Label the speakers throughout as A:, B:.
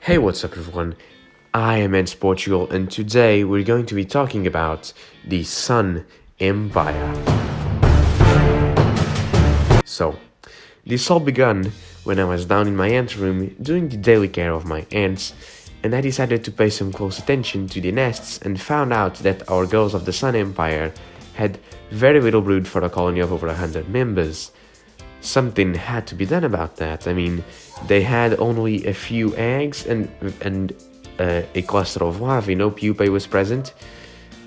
A: Hey, what's up everyone? I am Eds Portugal and today we're going to be talking about the Sun Empire. So, this all began when I was down in my aunt's room doing the daily care of my ants, and I decided to pay some close attention to the nests and found out that our girls of the Sun Empire had very little brood for a colony of over 100 members. Something had to be done about that. I mean, they had only a few eggs and a cluster of larvae. No pupae was present,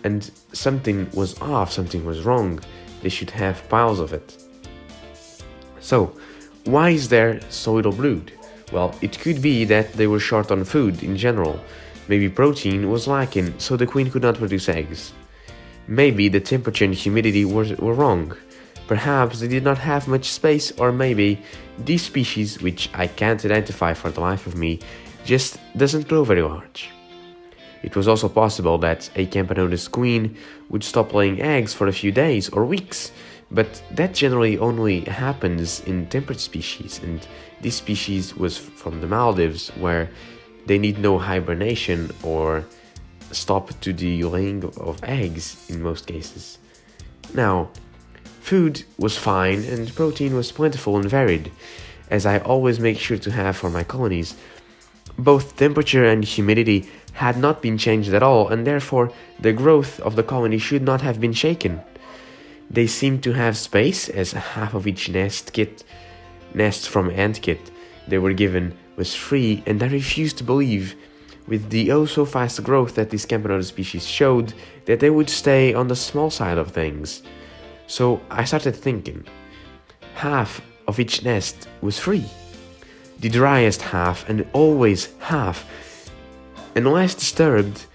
A: and something was off. Something was wrong. They should have piles of it. So, why is there so little brood? Well, it could be that they were short on food in general. Maybe protein was lacking, so the queen could not produce eggs. Maybe the temperature and humidity were wrong. Perhaps they did not have much space, or maybe this species, which I can't identify for the life of me, just doesn't grow very large. It was also possible that a Camponotus queen would stop laying eggs for a few days or weeks, but that generally only happens in temperate species, and this species was from the Maldives, where they need no hibernation or stop to the laying of eggs in most cases. Now, food was fine and protein was plentiful and varied, as I always make sure to have for my colonies. Both temperature and humidity had not been changed at all, and therefore the growth of the colony should not have been shaken. They seemed to have space, as half of each nest from ant kit they were given was free, and I refused to believe, with the oh-so-fast growth that this Camponotus species showed, that they would stay on the small side of things. So I started thinking, half of each nest was free. The driest half, and always half. Unless disturbed,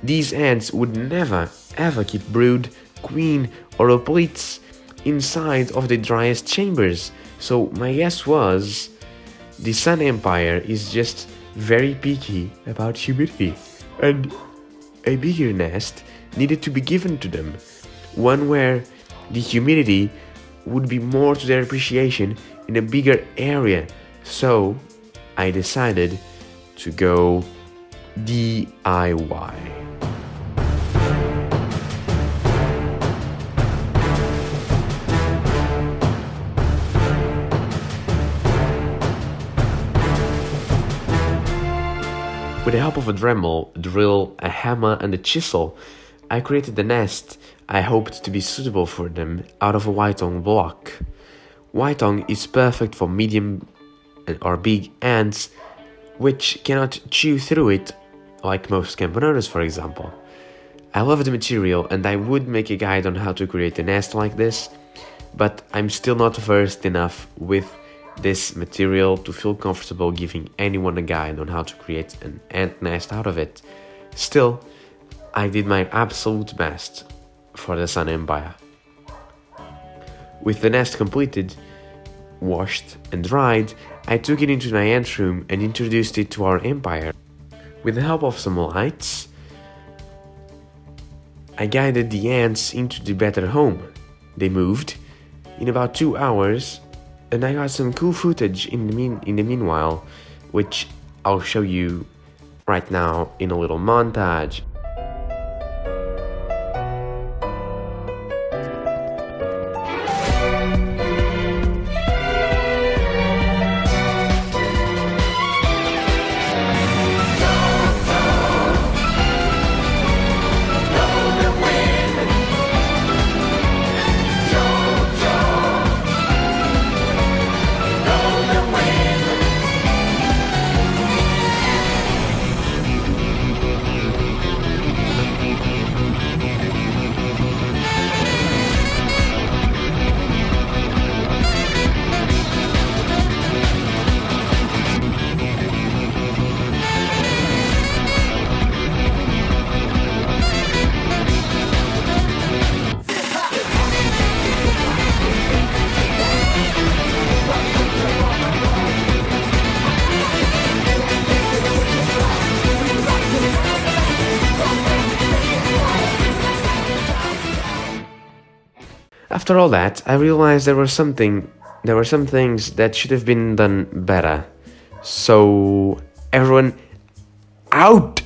A: these ants would never ever keep brood, queen or oplites inside of the driest chambers. So my guess was, the Sun Empire is just very picky about humidity, and a bigger nest needed to be given to them. One where the humidity would be more to their appreciation in a bigger area. So I decided to go DIY. With the help of a Dremel, a drill, a hammer and a chisel, I created the nest I hoped to be suitable for them out of a whitong block. Whitong is perfect for medium or big ants, which cannot chew through it like most Camponotus, for example. I love the material and I would make a guide on how to create a nest like this, but I'm still not versed enough with this material to feel comfortable giving anyone a guide on how to create an ant nest out of it. Still, I did my absolute best for the Sun Empire. With the nest completed, washed and dried, I took it into my ant room and introduced it to our empire. With the help of some lights, I guided the ants into the better home. They moved in about 2 hours, and I got some cool footage in the meanwhile, which I'll show you right now in a little montage. After all that, I realized there were some things that should have been done better. So, everyone, out!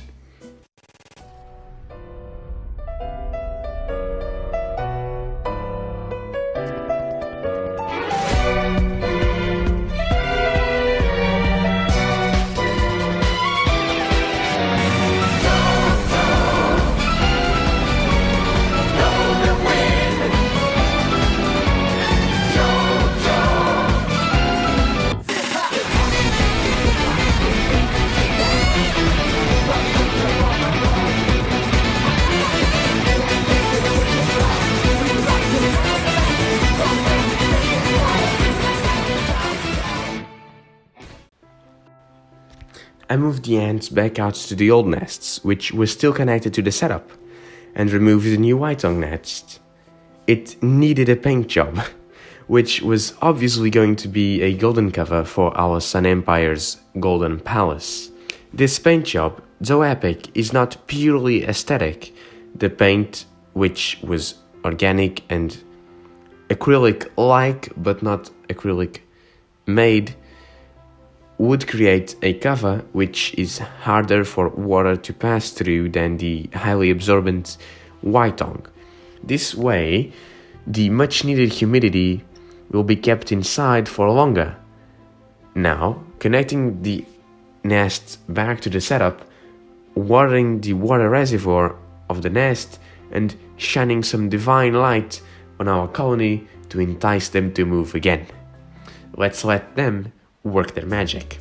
A: I moved the ants back out to the old nests, which were still connected to the setup, and removed the new white-tongue nest. It needed a paint job, which was obviously going to be a golden cover for our Sun Empire's Golden Palace. This paint job, though epic, is not purely aesthetic. The paint, which was organic and acrylic-like, but not acrylic-made, would create a cover which is harder for water to pass through than the highly absorbent white-tongue. This way, the much-needed humidity will be kept inside for longer. Now, connecting the nest back to the setup, watering the water reservoir of the nest, and shining some divine light on our colony to entice them to move again. Let's let them work their magic.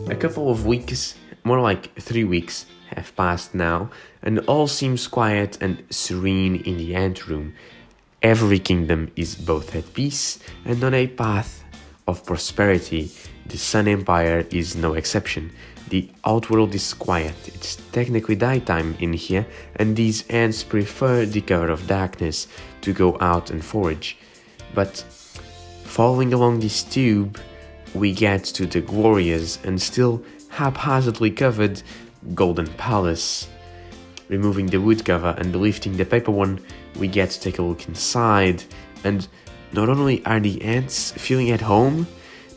A: A couple of weeks, more like 3 weeks, have passed now, and all seems quiet and serene in the ant room. Every kingdom is both at peace and on a path of prosperity. The Sun Empire is no exception. The outworld is quiet. It's technically daytime in here, and these ants prefer the cover of darkness to go out and forage. But following along this tube, we get to the glorious and still haphazardly covered Golden Palace. Removing the wood cover and lifting the paper one, we get to take a look inside, and not only are the ants feeling at home,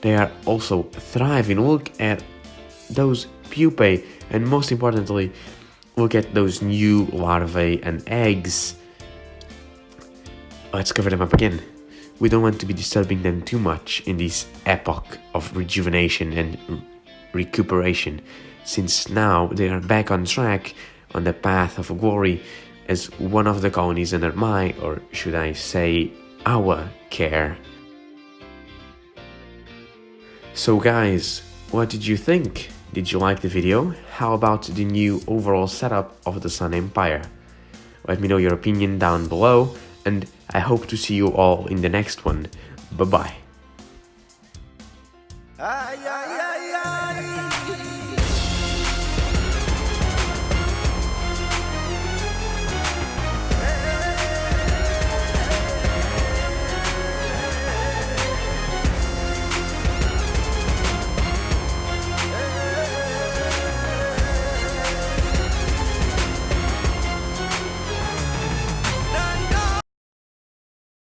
A: they are also thriving. Look at those pupae, and most importantly, look at those new larvae and eggs. Let's cover them up again. We don't want to be disturbing them too much in this epoch of rejuvenation and recuperation, since now they are back on track on the path of glory as one of the colonies under my, or should I say, our care. So guys, what did you think? Did you like the video? How about the new overall setup of the Sun Empire? Let me know your opinion down below, and I hope to see you all in the next one. Bye bye.